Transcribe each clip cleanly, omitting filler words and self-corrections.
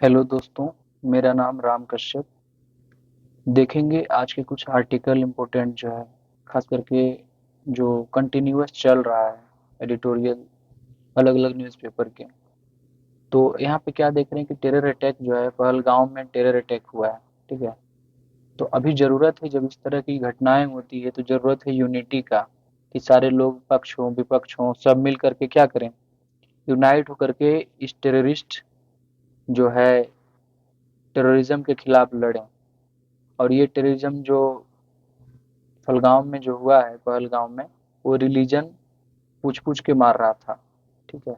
Hello दोस्तों, मेरा नाम राम कश्यप। देखेंगे आज के कुछ आर्टिकल इम्पोर्टेंट जो है, खास करके जो कंटिन्यूअस चल रहा है एडिटोरियल अलग अलग न्यूज़पेपर के। तो यहाँ पे क्या देख रहे हैं कि टेरर अटैक जो है पहलगाम में टेरर अटैक हुआ है। ठीक है। तो अभी ज़रूरत है, जब इस तरह की घटनाएं होती है तो ज़रूरत है यूनिटी का, कि सारे लोग पक्ष हों विपक्ष हों सब मिल करके क्या करें, यूनाइट होकर के इस टेररिस्ट जो है टेररिज्म के खिलाफ लड़ें। और ये टेररिज्म जो पहलगाम में जो हुआ है, पहलगाम में वो रिलीजन पूछ पूछ के मार रहा था। ठीक है।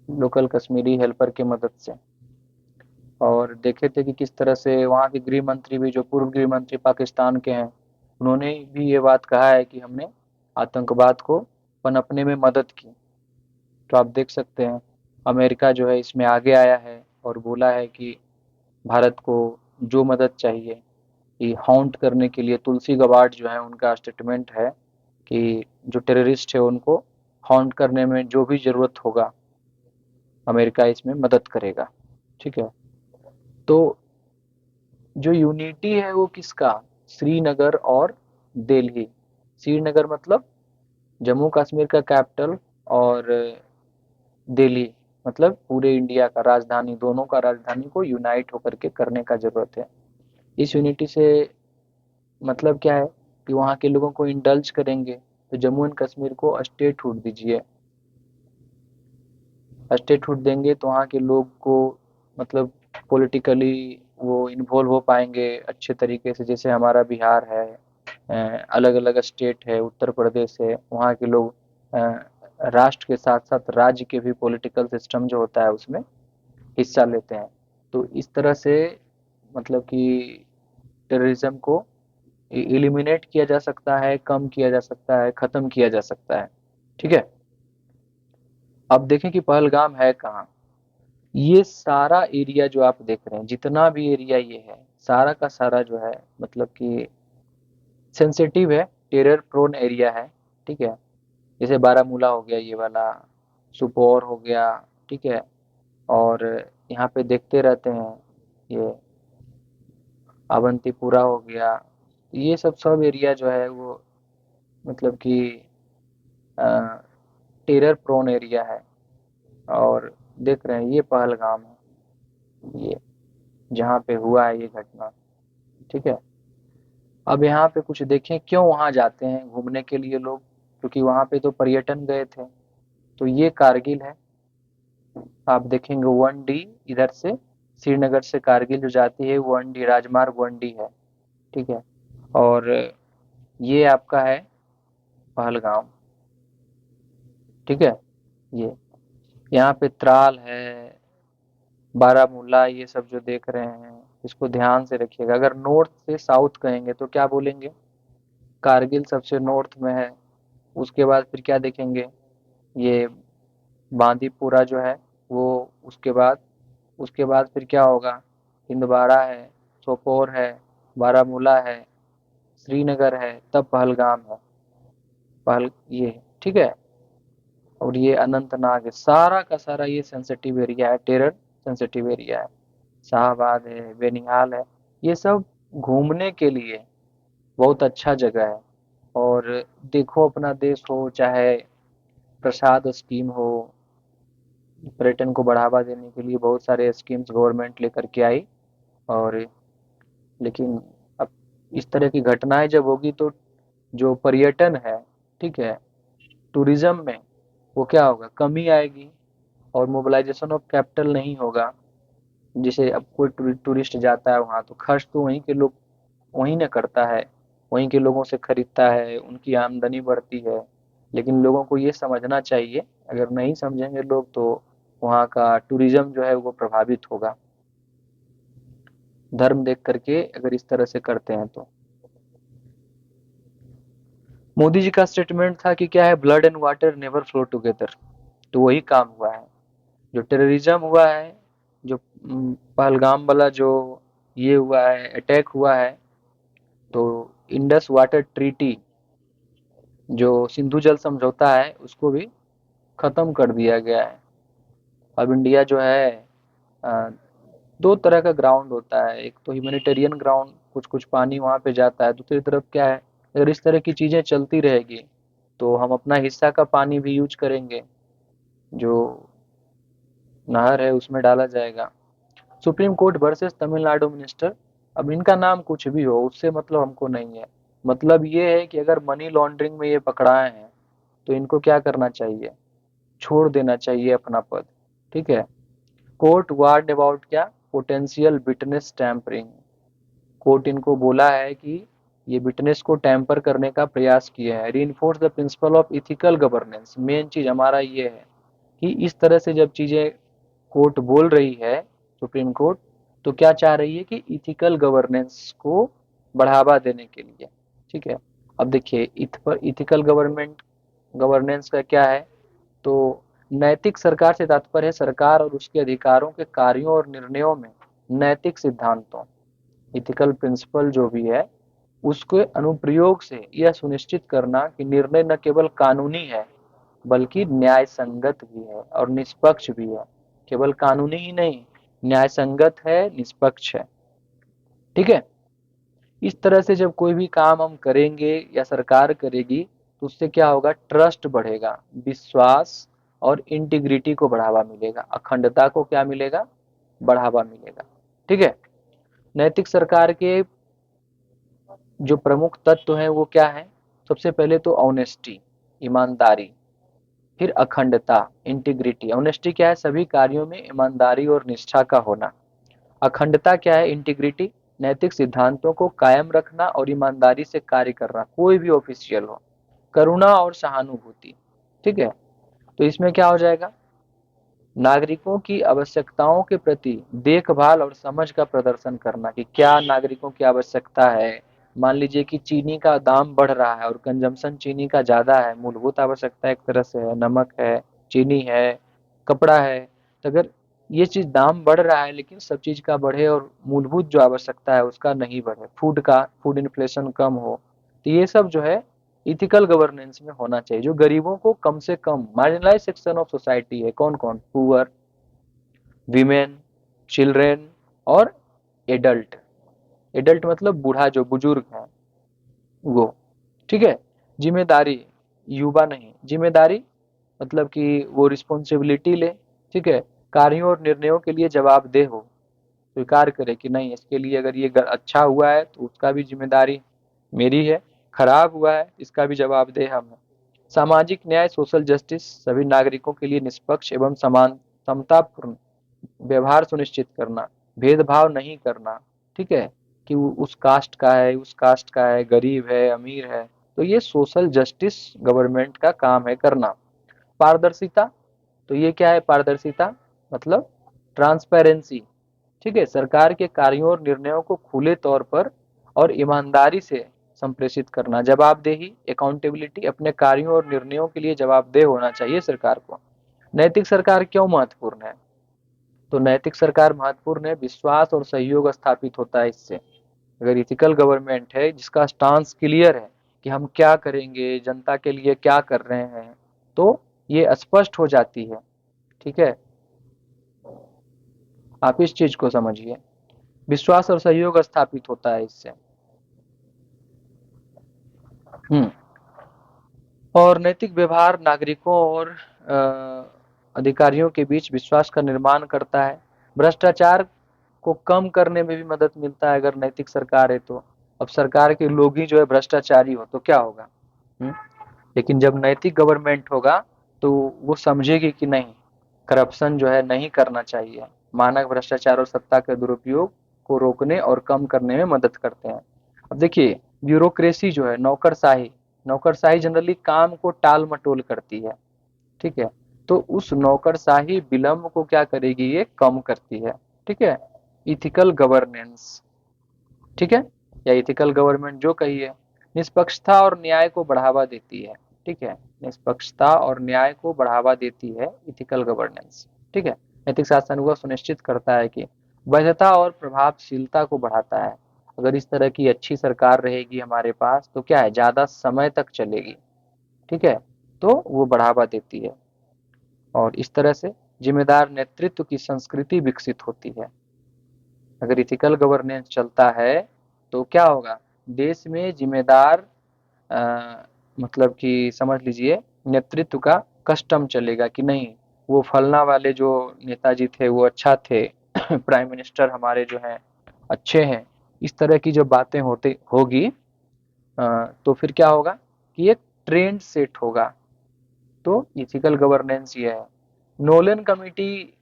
लोकल कश्मीरी हेल्पर की मदद से। और देखे थे कि किस तरह से वहाँ के गृह मंत्री भी, जो पूर्व गृह मंत्री पाकिस्तान के हैं, उन्होंने भी ये बात कहा है कि हमने आतंकवाद को पनपने में मदद की। तो आप देख सकते हैं अमेरिका जो है इसमें आगे आया है और बोला है कि भारत को जो मदद चाहिए, कि हाउंट करने के लिए तुलसी गबार्ड जो है उनका स्टेटमेंट है कि जो टेररिस्ट है उनको हाउंट करने में जो भी ज़रूरत होगा अमेरिका इसमें मदद करेगा। ठीक है। तो जो यूनिटी है वो किसका, श्रीनगर और दिल्ली। श्रीनगर मतलब जम्मू कश्मीर का कैपिटल, और दिल्ली मतलब पूरे इंडिया का राजधानी, दोनों का राजधानी को यूनाइट होकर के करने का ज़रूरत है। इस यूनिटी से मतलब क्या है कि वहाँ के लोगों को इंडल्ज करेंगे तो जम्मू एंड कश्मीर को स्टेटहुड दीजिए। स्टेटहुड देंगे तो वहाँ के लोग को मतलब पॉलिटिकली वो इन्वॉल्व हो पाएंगे अच्छे तरीके से। जैसे हमारा बिहार है, अलग अलग स्टेट है, उत्तर प्रदेश है, वहाँ के लोग राष्ट्र के साथ साथ राज्य के भी पॉलिटिकल सिस्टम जो होता है उसमें हिस्सा लेते हैं। तो इस तरह से मतलब कि टेररिज्म को एलिमिनेट किया जा सकता है, कम किया जा सकता है, खत्म किया जा सकता है। ठीक है। अब देखें कि पहलगाम है कहाँ। ये सारा एरिया जो आप देख रहे हैं, जितना भी एरिया ये है, सारा का सारा जो है मतलब कि सेंसिटिव है, टेरर प्रोन एरिया है। ठीक है। जैसे बारामूला हो गया ये वाला, सुपौर हो गया। ठीक है। और यहाँ पे देखते रहते हैं ये अवंतीपुरा हो गया। ये सब एरिया जो है वो मतलब कि टेरर प्रोन एरिया है। और देख रहे हैं ये पहलगाम है, ये जहाँ पे हुआ है ये घटना। ठीक है। अब यहाँ पे कुछ देखें क्यों वहाँ जाते हैं घूमने के लिए लोग, क्योंकि वहाँ पे तो पर्यटन गए थे। तो ये कारगिल है। आप देखेंगे 1D इधर से, श्रीनगर से कारगिल जो जाती है 1D राजमार्ग 1D है। ठीक है। और ये आपका है पहलगाम। ठीक है। ये यहाँ पे त्राल है, बारामूला, ये सब जो देख रहे हैं इसको ध्यान से रखिएगा। अगर नॉर्थ से साउथ कहेंगे तो क्या बोलेंगे, कारगिल सबसे नॉर्थ में है। उसके बाद फिर क्या देखेंगे, ये बांदीपुरा जो है वो, उसके बाद फिर क्या होगा, हिंदवाड़ा है, सोपोर है, बारामूला है, श्रीनगर है, तब पहलगाम है। पहल ये ठीक है। और ये अनंतनाग है, सारा का सारा ये सेंसिटिव एरिया है, टेरर सेंसिटिव एरिया है। शाहबाद है, बेनिहाल है, ये सब घूमने के लिए बहुत अच्छा जगह है। और देखो अपना देश हो चाहे प्रसाद स्कीम हो, पर्यटन को बढ़ावा देने के लिए बहुत सारे स्कीम्स गवर्नमेंट लेकर के आई। और लेकिन अब इस तरह की घटनाएं जब होगी तो जो पर्यटन है, ठीक है, टूरिज्म में वो क्या होगा, कमी आएगी और मोबिलाइजेशन ऑफ कैपिटल नहीं होगा। जैसे अब कोई टूरिस्ट जाता है वहाँ तो खर्च तो वहीं के लोग वहीं ना करता है, वहीं के लोगों से खरीदता है, उनकी आमदनी बढ़ती है। लेकिन लोगों को ये समझना चाहिए, अगर नहीं समझेंगे लोग तो वहाँ का टूरिज्म जो है वो प्रभावित होगा, धर्म देख करके अगर इस तरह से करते हैं तो। मोदी जी का स्टेटमेंट था कि क्या है, blood and water never flow together. तो वही काम हुआ है। जो टेररिज्म हुआ है, जो पहलगाम वाला जो ये हुआ है, अटैक हुआ है, तो इंडस वाटर ट्रीटी जो सिंधु जल समझौता है उसको भी खत्म कर दिया गया है। अब इंडिया जो है दो तरह का ग्राउंड होता है, एक तो ह्यूमैनिटेरियन ग्राउंड, कुछ कुछ पानी वहाँ पे जाता है, दूसरी तरफ क्या है, अगर इस तरह की चीज़ें चलती रहेगी तो हम अपना हिस्सा का पानी भी यूज करेंगे, जो नहर है उसमें डाला जाएगा। Supreme court versus Tamil Nadu minister, अब इनका नाम कुछ भी हो उससे मतलब हमको नहीं है, मतलब ये है कि अगर मनी लॉन्ड्रिंग में ये पकड़ाए हैं तो इनको क्या करना चाहिए, छोड़ देना चाहिए अपना पद। ठीक है। कोर्ट वार्ड अबाउट क्या, पोटेंशियल विटनेस टैंपरिंग, कोर्ट इनको बोला है कि ये विटनेस को टैंपर करने का प्रयास किया है। Reinforce the principle of ethical governance, main चीज हमारा ये है कि इस तरह से जब चीजें कोर्ट बोल रही है, सुप्रीम कोर्ट, तो क्या चाह रही है कि इथिकल गवर्नेंस को बढ़ावा देने के लिए। ठीक है। अब देखिए इथिकल गवर्नेंस का क्या है, तो नैतिक सरकार से तात्पर्य है सरकार और उसके अधिकारों के कार्यों और निर्णयों में नैतिक सिद्धांतों, इथिकल प्रिंसिपल जो भी है उसके अनुप्रयोग से यह सुनिश्चित करना कि निर्णय न केवल कानूनी है बल्कि न्याय संगत भी है और निष्पक्ष भी है। केवल कानूनी ही नहीं, न्याय संगत है, निष्पक्ष है। ठीक है। इस तरह से जब कोई भी काम हम करेंगे या सरकार करेगी तो उससे क्या होगा, ट्रस्ट बढ़ेगा, विश्वास और इंटीग्रिटी को बढ़ावा मिलेगा, अखंडता को क्या मिलेगा, बढ़ावा मिलेगा। ठीक है। नैतिक सरकार के जो प्रमुख तत्व हैं वो क्या है, सबसे पहले तो ऑनेस्टी, ईमानदारी, फिर अखंडता, इंटीग्रिटी। ऑनेस्टी क्या है, सभी कार्यों में ईमानदारी और निष्ठा का होना। अखंडता क्या है, इंटीग्रिटी, नैतिक सिद्धांतों को कायम रखना और ईमानदारी से कार्य करना, कोई भी ऑफिशियल हो। करुणा और सहानुभूति। ठीक है। तो इसमें क्या हो जाएगा, नागरिकों की आवश्यकताओं के प्रति देखभाल और समझ का प्रदर्शन करना कि क्या नागरिकों की आवश्यकता है। मान लीजिए कि चीनी का दाम बढ़ रहा है और कंजम्पशन चीनी का ज़्यादा है, मूलभूत आवश्यकता एक तरह से है, नमक है, चीनी है, कपड़ा है, तो अगर ये चीज़ दाम बढ़ रहा है लेकिन सब चीज़ का बढ़े और मूलभूत जो आवश्यकता है उसका नहीं बढ़े, फूड इन्फ्लेशन कम हो, तो ये सब जो है इथिकल गवर्नेंस में होना चाहिए। जो गरीबों को कम से कम, मार्जिनलाइज सेक्शन ऑफ सोसाइटी है, कौन कौन, पुअर, वीमेन, चिल्ड्रेन और एडल्ट। एडल्ट मतलब बूढ़ा, जो बुजुर्ग है वो। ठीक है। जिम्मेदारी, युवा नहीं, जिम्मेदारी मतलब कि वो रिस्पॉन्सिबिलिटी ले। ठीक है। कार्यों और निर्णयों के लिए जवाबदेह हो, स्वीकार करे कि नहीं इसके लिए अगर ये अच्छा हुआ है तो उसका भी जिम्मेदारी मेरी है, खराब हुआ है इसका भी जवाबदेह हम है। सामाजिक न्याय, सोशल जस्टिस, सभी नागरिकों के लिए निष्पक्ष एवं समान समतापूर्ण व्यवहार सुनिश्चित करना, भेदभाव नहीं करना। ठीक है। कि वो उस कास्ट का है, उस कास्ट का है, गरीब है, अमीर है, तो ये सोशल जस्टिस गवर्नमेंट का काम है करना। पारदर्शिता, तो ये क्या है पारदर्शिता, मतलब ट्रांसपेरेंसी। ठीक है। सरकार के कार्यों और निर्णयों को खुले तौर पर और ईमानदारी से संप्रेषित करना। जवाबदेही, अकाउंटेबिलिटी, अपने कार्यों और निर्णयों के लिए जवाबदेह होना चाहिए सरकार को। नैतिक सरकार क्यों महत्वपूर्ण है, तो नैतिक सरकार महत्वपूर्ण है, विश्वास और सहयोग स्थापित होता है इससे। अगर इथिकल गवर्नमेंट है जिसका स्टांस क्लियर है कि हम क्या करेंगे, जनता के लिए क्या कर रहे हैं, तो ये स्पष्ट हो जाती है। ठीक है। आप इस चीज को समझिए, विश्वास और सहयोग स्थापित होता है इससे। हम्म। और नैतिक व्यवहार नागरिकों और अधिकारियों के बीच विश्वास का निर्माण करता है। भ्रष्टाचार को कम करने में भी मदद मिलता है अगर नैतिक सरकार है तो। अब सरकार के लोग ही जो है भ्रष्टाचारी हो तो क्या होगा। हम्म। लेकिन जब नैतिक गवर्नमेंट होगा तो वो समझेगी कि नहीं, करप्शन जो है नहीं करना चाहिए, मानक भ्रष्टाचार और सत्ता के दुरुपयोग को रोकने और कम करने में मदद करते हैं। अब देखिए, ब्यूरोक्रेसी जो है, नौकरशाही, नौकरशाही जनरली काम को टाल मटोल करती है। ठीक है। तो उस नौकरशाही विलंब को क्या करेगी, ये कम करती है। ठीक है। Ethical governance. ठीक है। या इथिकल गवर्नमेंट जो कही है, निष्पक्षता और न्याय को बढ़ावा देती है। ठीक है। निष्पक्षता और न्याय को बढ़ावा देती है इथिकल गवर्नेंस। ठीक है। नैतिक शासन वह सुनिश्चित करता है कि वैधता और प्रभावशीलता को बढ़ाता है। अगर इस तरह की अच्छी सरकार रहेगी हमारे पास तो क्या है, ज्यादा समय तक चलेगी। ठीक है। तो वो बढ़ावा देती है और इस तरह से जिम्मेदार नेतृत्व की संस्कृति विकसित होती है। अगर इथिकल गवर्नेंस चलता है तो क्या होगा, देश में जिम्मेदार मतलब कि समझ लीजिए नेतृत्व का कस्टम चलेगा कि नहीं, वो फलना वाले जो नेताजी थे वो अच्छा थे प्राइम मिनिस्टर हमारे जो हैं अच्छे हैं, इस तरह की जब बातें होते होगी तो फिर क्या होगा कि एक ट्रेंड सेट होगा। तो इथिकल गवर्नेंस ये है। नोलन कमिटी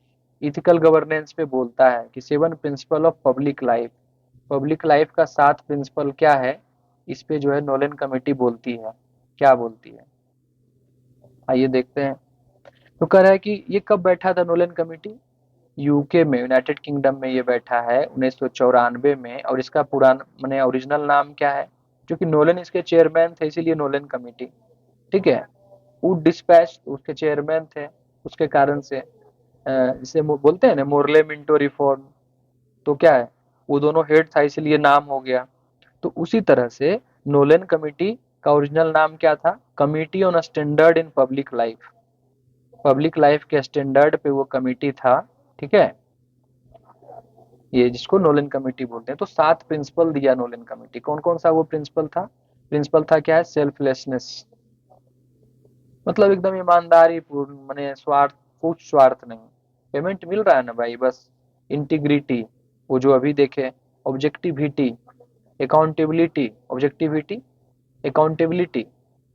इथिकल गवर्नेंस पे बोलता है कि 7 प्रिंसिपल ऑफ पब्लिक लाइफ का 7 प्रिंसिपल क्या है, इस पे जो है नोलन कमेटी बोलती है। क्या बोलती है, आइए देखते हैं। तो कह रहा है कि ये कब बैठा था नोलन कमेटी, यूके में, यूनाइटेड किंगडम में ये बैठा है 1994 में। और इसका पुराना मैंने ओरिजिनल नाम क्या है, क्योंकि नोलन इसके चेयरमैन थे इसीलिए नोलन कमेटी, ठीक है। वुड डिस्पैच उसके चेयरमैन थे, उसके कारण से इसे बोलते हैं ना मोरले मिंटो रिफॉर्म, तो क्या है वो दोनों हेड था इसलिए नाम हो गया। तो उसी तरह से नोलन कमिटी का ओरिजिनल नाम क्या था, committee on standard in public life के स्टैंडर्ड पे वो कमिटी था, ठीक है। ये जिसको नोलन कमिटी बोलते हैं। तो 7 प्रिंसिपल दिया नोलन कमिटी, कौन कौन सा वो प्रिंसिपल था, प्रिंसिपल था क्या है, सेल्फलेसनेस, मतलब एकदम ईमानदारी पूर्ण, माने स्वार्थ, कुछ स्वार्थ नहीं, पेमेंट मिल रहा है ना भाई बस। इंटीग्रिटी, वो जो अभी देखे, ऑब्जेक्टिविटी, अकाउंटेबिलिटी, ऑब्जेक्टिविटी, अकाउंटेबिलिटी,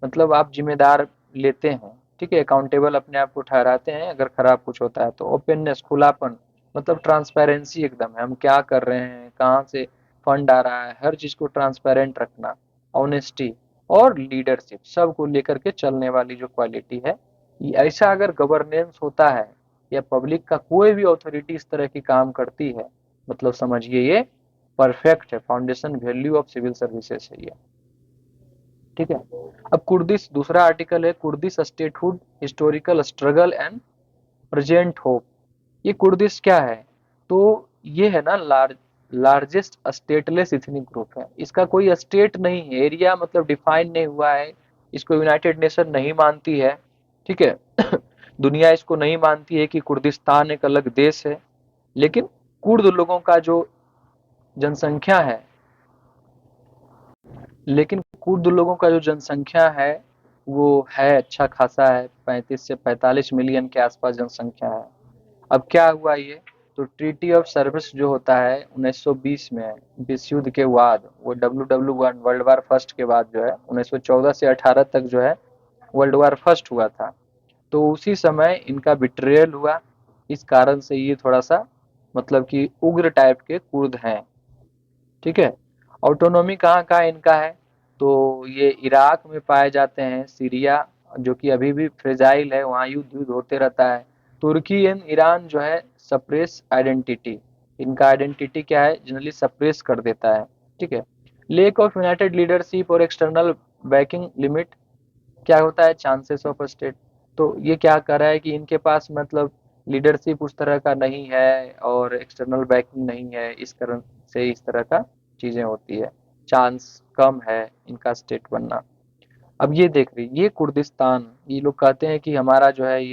मतलब आप जिम्मेदार लेते हैं, ठीक है, अकाउंटेबल अपने आप को ठहराते हैं अगर खराब कुछ होता है तो। ओपननेस, खुलापन, मतलब ट्रांसपेरेंसी एकदम है, हम क्या कर रहे हैं, कहाँ से फंड आ रहा है, हर चीज को ट्रांसपेरेंट रखना। ऑनेस्टी और लीडरशिप, सबको लेकर के चलने वाली जो क्वालिटी है, ऐसा अगर गवर्नेंस होता है या पब्लिक का कोई भी अथॉरिटी इस तरह की काम करती है, मतलब समझिए ये परफेक्ट है, foundation value of civil services है ये, ठीक है। अब कुर्दिश, दूसरा आर्टिकल है Kurdish statehood, historical struggle and present hope. ये कुर्दिश क्या है, तो ये है ना लार्जेस्ट स्टेटलेस इथनिक ग्रुप है, इसका कोई स्टेट नहीं है, एरिया मतलब डिफाइन नहीं हुआ है, इसको यूनाइटेड नेशन नहीं मानती है, ठीक है दुनिया इसको नहीं मानती है कि कुर्दिस्तान एक अलग देश है। लेकिन कुर्द लोगों का जो जनसंख्या है, लेकिन कुर्द लोगों का जो जनसंख्या है वो है अच्छा खासा है, 35 से 45 मिलियन के आसपास जनसंख्या है। अब क्या हुआ ये, तो ट्रीटी ऑफ सर्विस जो होता है 1920 में, विश्व युद्ध के बाद, वो WW1 वर्ल्ड वार फर्स्ट के बाद जो है 1914 से 18 तक जो है वर्ल्ड वार फर्स्ट हुआ था, तो उसी समय इनका बिट्रेयल हुआ। इस कारण से ये थोड़ा सा मतलब कि उग्र टाइप के कुर्द हैं, ठीक है। ऑटोनॉमी कहाँ कहाँ इनका है, तो ये इराक में पाए जाते हैं, सीरिया जो कि अभी भी फ्रेजाइल है, वहाँ युद्ध युद्ध होते रहता है। तुर्की एंड ईरान जो है सप्रेस आइडेंटिटी, इनका आइडेंटिटी क्या है, जनरली सप्रेस कर देता है, ठीक है। लेक ऑफ यूनाइटेड लीडरशिप और एक्सटर्नल बैकिंग लिमिट, क्या होता है, चांसेस ऑफ स्टेट। तो ये क्या कर रहा है कि इनके पास मतलब लीडरशिप उस तरह का नहीं है और एक्सटर्नल बैकिंग नहीं है, इस कारण से इस तरह का चीजें होती है, चांस कम है इनका स्टेट बनना। अब ये देख रही, ये कुर्दिस्तान, ये लोग कहते हैं कि हमारा जो है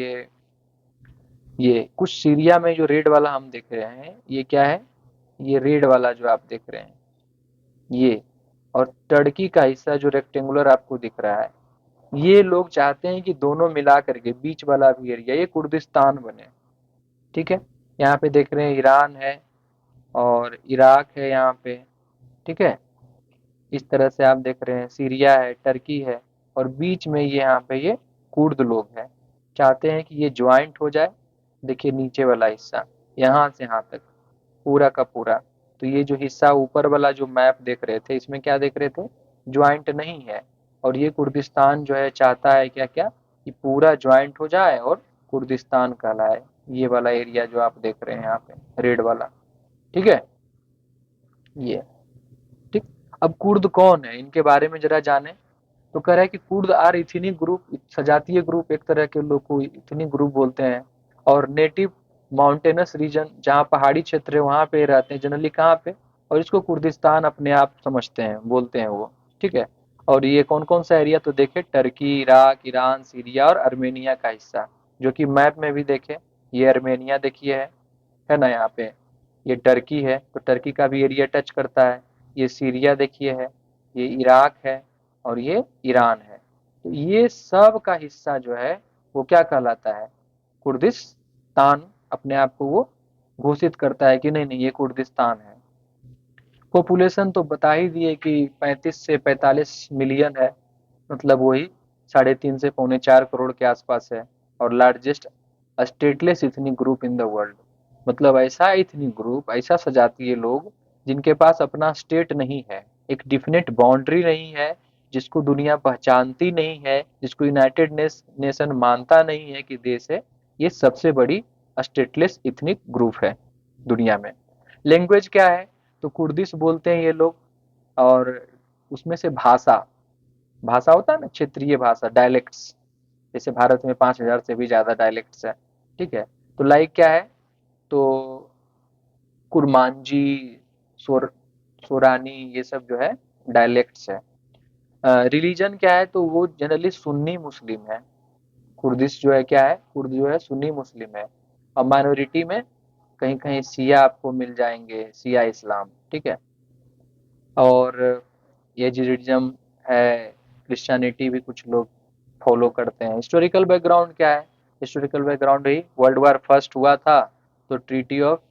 ये कुछ सीरिया में जो रेड वाला हम देख रहे हैं ये क्या है, ये रेड वाला जो आप देख रहे हैं ये, और टर्की का हिस्सा जो रेक्टेंगुलर आपको दिख रहा है, ये लोग चाहते हैं कि दोनों मिला करके बीच वाला भी एरिया ये कुर्दिस्तान बने, ठीक है। यहाँ पे देख रहे हैं ईरान है और इराक है यहाँ पे, ठीक है। इस तरह से आप देख रहे हैं सीरिया है, टर्की है, और बीच में ये यहाँ पे ये कुर्द लोग हैं, चाहते हैं कि ये ज्वाइंट हो जाए। देखिए नीचे वाला हिस्सा यहाँ से यहाँ तक पूरा का पूरा, तो ये जो हिस्सा ऊपर वाला जो मैप देख रहे थे इसमें क्या देख रहे थे, ज्वाइंट नहीं है। और ये कुर्दिस्तान जो है चाहता है क्या क्या, कि पूरा ज्वाइंट हो जाए और कुर्दिस्तान कहलाए, ये वाला एरिया जो आप देख रहे हैं यहाँ पे रेड वाला, ठीक है ये, ठीक। अब कुर्द कौन है, इनके बारे में जरा जाने। तो कह रहा है कि कुर्द आर इथनिक ग्रुप, सजातीय ग्रुप, एक तरह के लोग को इथनिक ग्रुप बोलते हैं। और नेटिव माउंटेनस रीजन, जहाँ पहाड़ी क्षेत्र है वहाँ पे रहते हैं जनरली, कहाँ पे, और इसको कुर्दिस्तान अपने आप समझते हैं, बोलते हैं वो, ठीक है। और ये कौन कौन सा एरिया, तो देखे टर्की, इराक, ईरान, सीरिया और अर्मेनिया का हिस्सा, जो कि मैप में भी देखे, ये अर्मेनिया देखिए है ना यहाँ पे, ये टर्की है, तो टर्की का भी एरिया टच करता है। ये सीरिया देखिए है, ये इराक है, और ये ईरान है। तो ये सब का हिस्सा जो है वो क्या कहलाता है, कुर्दिस्तान अपने आप को वो घोषित करता है कि नहीं नहीं ये कुर्दिस्तान है। पॉपुलेशन तो बता ही दिए कि 35 से 45 मिलियन है, मतलब वही 3.5 से 4.25 करोड़ के आसपास है। और largest stateless ethnic group in the world, मतलब ऐसा इथनिक ग्रुप, ऐसा सजातीय लोग जिनके पास अपना स्टेट नहीं है, एक डिफिनेट बाउंड्री नहीं है, जिसको दुनिया पहचानती नहीं है, जिसको यूनाइटेड नेशन मानता नहीं है कि देश है, ये सबसे बड़ी स्टेटलेस इथनिक ग्रुप है दुनिया में। लैंग्वेज क्या है, तो कुर्दिश बोलते हैं ये लोग। और उसमें से भाषा, भाषा होता है ना क्षेत्रीय भाषा, डायलेक्ट्स, जैसे भारत में 5,000 से भी ज्यादा डायलेक्ट्स है। ठीक है, तो लाइक क्या है, तो कुरमांजी, सोर सोरानी, ये सब जो है डायलेक्ट्स है। रिलीजन क्या है, तो वो जनरली सुन्नी मुस्लिम है। कुर्दिश जो है क्या है, कुर्द जो है सुन्नी मुस्लिम है। और माइनॉरिटी में कहीं कहीं सिया आपको मिल जाएंगे, सिया इस्लाम। ठीक है, और ये जिडिज्म है, क्रिश्चियनिटी भी कुछ लोग फॉलो करते हैं। हिस्टोरिकल बैकग्राउंड क्या है, हिस्टोरिकल बैकग्राउंड ही वर्ल्ड वार फर्स्ट हुआ था, तो ट्रीटी ऑफ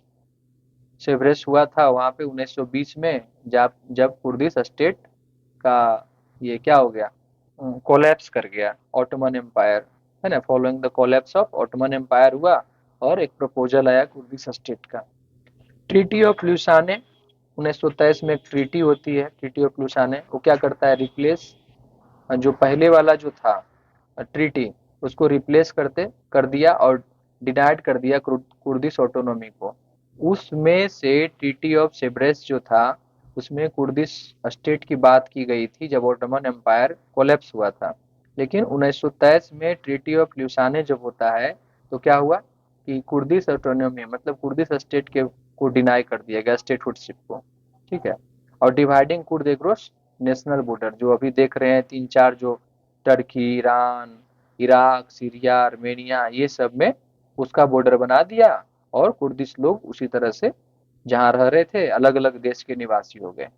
सेवरेस हुआ था वहाँ पे 1920 में, जब जब कुर्दिश स्टेट का ये क्या हो गया, कोलैप्स कर गया ऑटोमन एम्पायर, है ना। Following the collapse of Ottoman empire हुआ, और एक प्रपोजल आया कुर्दिश स्टेट का। ट्रीटी ऑफ ल्यूसाने 1923 में एक ट्रीटी होती है, ट्रीटी ऑफ ल्यूसाने, वो क्या करता है, रिप्लेस जो पहले वाला जो था ट्रीटी, उसको रिप्लेस करते कर दिया और डिनाइड कर दिया कुर्दिश ऑटोनॉमी को। उसमें से ट्रीटी ऑफ सेब्रेस जो था, उसमें कुर्दिश स्टेट की बात की गई थी जब ओटोमन एम्पायर कोलैप्स हुआ था। लेकिन 1923 में ट्रीटी ऑफ ल्यूसाने जब होता है, तो क्या हुआ कि कुर्दिश ऑटोनॉमी मतलब कुर्दिश स्टेट के को डिनाई कर दिया गया, स्टेटहुडशिप को। ठीक है, और dividing Kurd across national border, जो अभी देख रहे हैं 3-4 जो Turkey, Iran, Iraq, Syria, Armenia, ये सब में उसका बॉर्डर बना दिया। और कुर्दिश लोग उसी तरह से जहाँ रह रहे थे, अलग अलग देश के निवासी हो गए।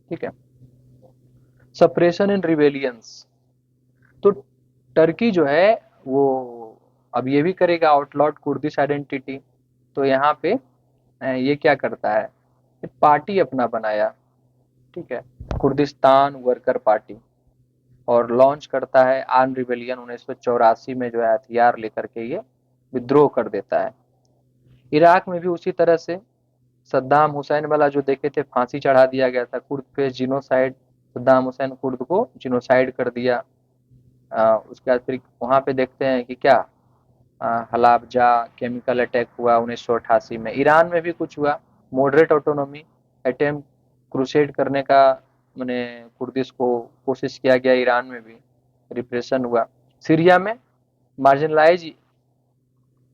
ठीक है, सप्रेशन एंड रिवेलियंस, तो टर्की जो है वो अब ये भी करेगा आउटलॉट कुर्दिश आइडेंटिटी। तो यहाँ पे ये क्या करता है, पार्टी अपना बनाया। ठीक है, कुर्दिस्तान वर्कर पार्टी, और लॉन्च करता है आर्म रिवेलियन 1984 में, जो है हथियार लेकर के ये विद्रोह कर देता है। इराक में भी उसी तरह से सद्दाम हुसैन वाला जो देखे थे, फांसी चढ़ा दिया गया था, कुर्द पे जिनोसाइड, सद्दाम हुसैन कुर्द को जिनोसाइड कर दिया। उसके बाद फिर वहाँ पे देखते हैं कि क्या हलाबजा केमिकल अटैक हुआ 1988 में। ईरान में भी कुछ हुआ, मॉडरेट ऑटोनॉमी अटेम्प्ट क्रूसेड करने का, मैंने कुर्दिश को कोशिश किया गया, ईरान में भी रिप्रेशन हुआ। सीरिया में marginalize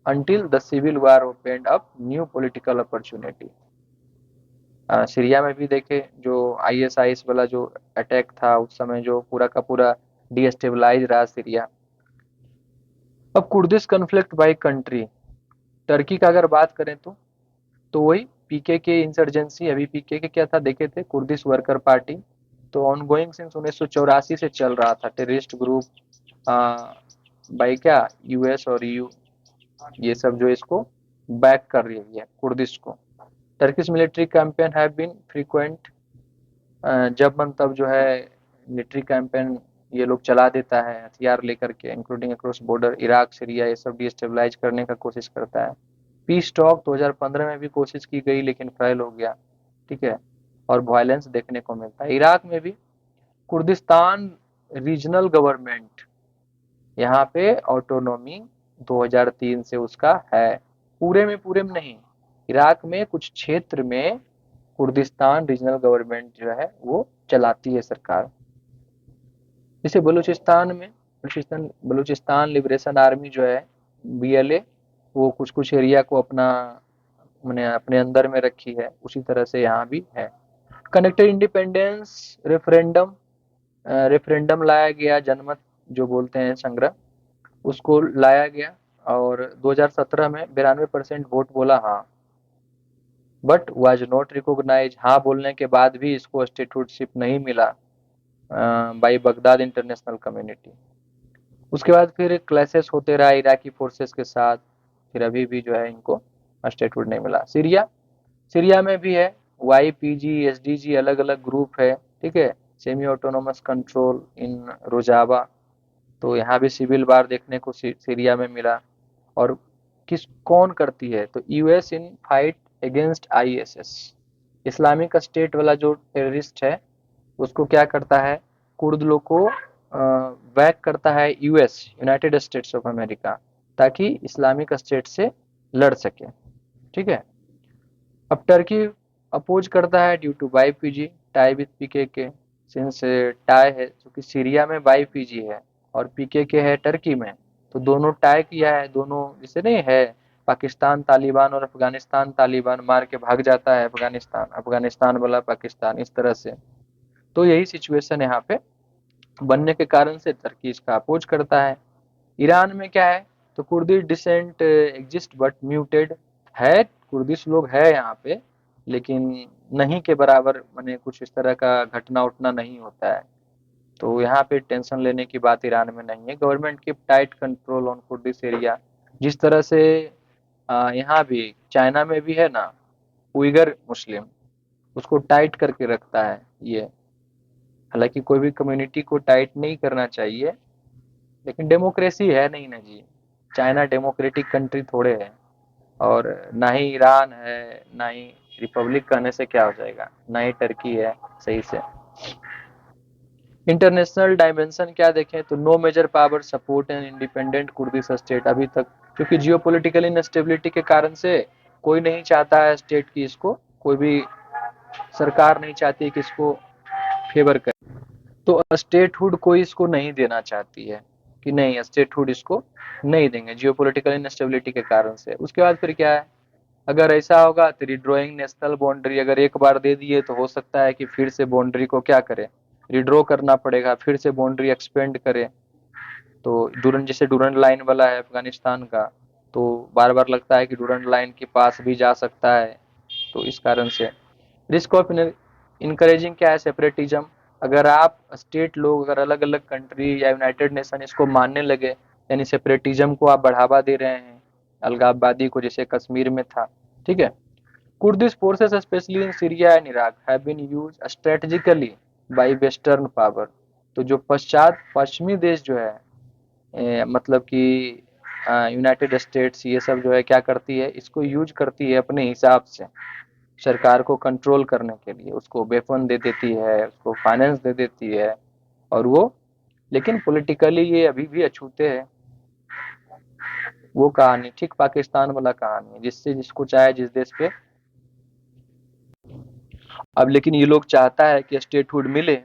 until the civil war opened up new political opportunity। Syria में भी देखे जो आईएसआईएस वाला जो अटैक था उस समय, जो पूरा का पूरा डीस्टेबलाइज रहा सीरिया। अब Kurdish conflict by country, Turkey का अगर बात करें तो वही पीके के इंसर्जेंसी, अभी पीके के क्या था देखे थे, कुर्दिश वर्कर पार्टी। तो ऑन गोइंग सिंस 1984 से चल रहा था, टेररिस्ट ग्रुप बाई क्या यूएस और ईयू, ये सब जो इसको बैक कर रही है कुर्दिश को। Turkish military campaign have been frequent, जब मन तब जो है मिलिट्री कैंपेन ये लोग चला देता है हथियार लेकर के, including across border Iraq, Syria, ये सब डिस्टेबलाइज करने का कोशिश करता है। पीस टॉक 2015 में भी कोशिश की गई लेकिन फेल हो गया। ठीक है, और वायलेंस देखने को मिलता है। इराक में भी कुर्दिस्तान रीजनल गवर्नमेंट, यहाँ पे ऑटोनॉमी 2003 से उसका है, पूरे में नहीं, इराक में कुछ क्षेत्र में कुर्दिस्तान रीजनल गवर्नमेंट जो है वो चलाती है सरकार। जैसे बलूचिस्तान में बलूचिस्तान बलूचिस्तान लिबरेशन आर्मी जो है, बीएलए, वो कुछ कुछ एरिया को अपना मैंने अपने अंदर में रखी है, उसी तरह से यहाँ भी है। कनेक्टेड इंडिपेंडेंस रेफरेंडम, रेफरेंडम लाया गया, जनमत जो बोलते हैं संग्रह, उसको लाया गया। और 2017 में 92% वोट बोला हाँ। बट वाज नॉट रिकॉग्नाइज, हाँ बोलने के बाद भी इसको स्टेटहुडशिप नहीं मिला बाई बगदाद इंटरनेशनल कम्युनिटी। उसके बाद फिर क्लैशेस होते रहा इराकी फोर्सेस के साथ, फिर अभी भी जो है इनको स्टेटहुड नहीं मिला। सीरिया, सीरिया में भी है YPG SDG अलग अलग ग्रुप है, ठीक है, सेमी ऑटोनोमस कंट्रोल इन रोजावा। तो यहाँ भी सिविल वार देखने को सीरिया में मिला। और किस कौन करती है, तो US in fight against ISS, Islamic state वाला जो टेररिस्ट है उसको क्या करता है, कुर्द लोग को बैक करता है US, United states of America, ताकि इस्लामिक स्टेट से लड़ सके, ठीक है। अब टर्की अपोज करता है due to YPG tie with PKK, since tie है क्योंकि सीरिया में YPG है और PKK है टर्की में, तो दोनों टाई किया है, दोनों जैसे नहीं है पाकिस्तान तालिबान और अफगानिस्तान तालिबान, मार के भाग जाता है अफगानिस्तान, अफगानिस्तान वाला पाकिस्तान, इस तरह से। तो यही सिचुएशन यहाँ पे बनने के कारण से टर्की इसका अपोज करता है। ईरान में क्या है, तो Kurdish dissent exist but muted है, कुर्दिश लोग है यहाँ पे, लेकिन नहीं के बराबर, माने कुछ इस तरह का घटना उठना नहीं होता है। तो यहाँ पे टेंशन लेने की बात ईरान में नहीं है। गवर्नमेंट की tight control on Kurdish area, जिस तरह से यहाँ भी चाइना में भी है ना उइगर मुस्लिम, उसको टाइट करके रखता है ये। हालांकि कोई भी कम्युनिटी को टाइट नहीं करना चाहिए, लेकिन डेमोक्रेसी है नहीं ना जी, चाइना डेमोक्रेटिक कंट्री थोड़े है, और ना ही ईरान है, ना ही रिपब्लिक कहने से क्या हो जाएगा, ना ही टर्की है सही से। इंटरनेशनल डायमेंशन क्या देखें, तो no major power support an independent Kurdish state अभी तक, क्योंकि जियोपॉलिटिकल इनस्टेबिलिटी के कारण से कोई नहीं चाहता है स्टेट की, इसको कोई भी सरकार नहीं चाहती कि इसको फेवर करे, तो स्टेटहुड कोई इसको नहीं देना चाहती है, कि नहीं स्टेटहुड इसको नहीं देंगे जियोपॉलिटिकल इनस्टेबिलिटी के कारण से। उसके बाद फिर क्या है, अगर ऐसा होगा तो रिड्रॉइंग नेशनल बाउंड्री, अगर एक बार दे दिए तो हो सकता है कि फिर से बाउंड्री को क्या करे, रिड्रॉ करना पड़ेगा, फिर से बाउंड्री एक्सपेंड करे। तो डूरन, जैसे डूरन लाइन वाला है अफगानिस्तान का, तो बार बार लगता है कि डूरन लाइन के पास भी जा सकता है, तो इस कारण से रिस्क ऑफ इनकरेजिंग क्या है, सेपरेटिज्म। अगर आप स्टेट लोग, अगर अलग अलग कंट्री या यूनाइटेड नेशन इसको मानने लगे, यानी सेपरेटिज्म को आप बढ़ावा दे रहे हैं, अलगाववादी को, जैसे कश्मीर में था, ठीक है। Kurdish forces specially in Syria and Iraq have been use strategically by western power. तो जो पश्चात पश्चिमी देश जो है, मतलब कि यूनाइटेड स्टेट्स, ये सब जो है क्या करती है, इसको यूज करती है अपने हिसाब से सरकार को कंट्रोल करने के लिए, उसको वेपन दे देती है, उसको फाइनेंस दे देती है, और वो, लेकिन पॉलिटिकली ये अभी भी अछूते हैं। वो कहानी ठीक पाकिस्तान वाला कहानी है, जिससे जिसको चाहे जिस देश पे। अब लेकिन ये लोग चाहता है कि स्टेटहुड मिले,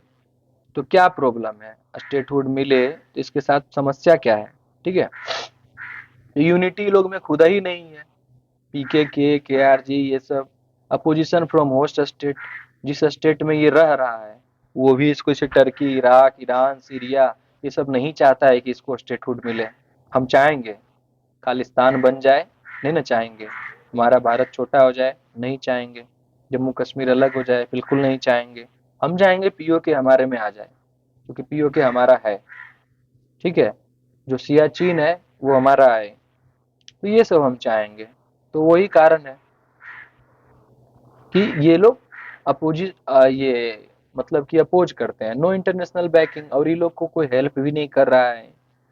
तो क्या प्रॉब्लम है, स्टेटहुड मिले तो इसके साथ समस्या क्या है, ठीक है। यूनिटी लोग में खुदा ही नहीं है, PKK KRG ये सब अपोजिशन फ्रॉम होस्ट स्टेट, जिस स्टेट में ये रह रहा है वो भी इसको, जैसे टर्की, इराक, ईरान, सीरिया, ये सब नहीं चाहता है कि इसको स्टेटहुड मिले। हम चाहेंगे खालिस्तान बन जाए, नहीं ना चाहेंगे, हमारा भारत छोटा हो जाए, नहीं चाहेंगे, जम्मू कश्मीर अलग हो जाए, बिल्कुल नहीं चाहेंगे। हम चाहेंगे POK हमारे में आ जाए, क्योंकि POK हमारा है, ठीक है। जो सियाचिन है वो हमारा है, तो ये सब हम चाहेंगे। तो वही कारण है कि ये लोग अपोजिट, ये मतलब कि अपोज करते हैं। नो इंटरनेशनल बैकिंग, और ये लोग को कोई हेल्प भी नहीं कर रहा है,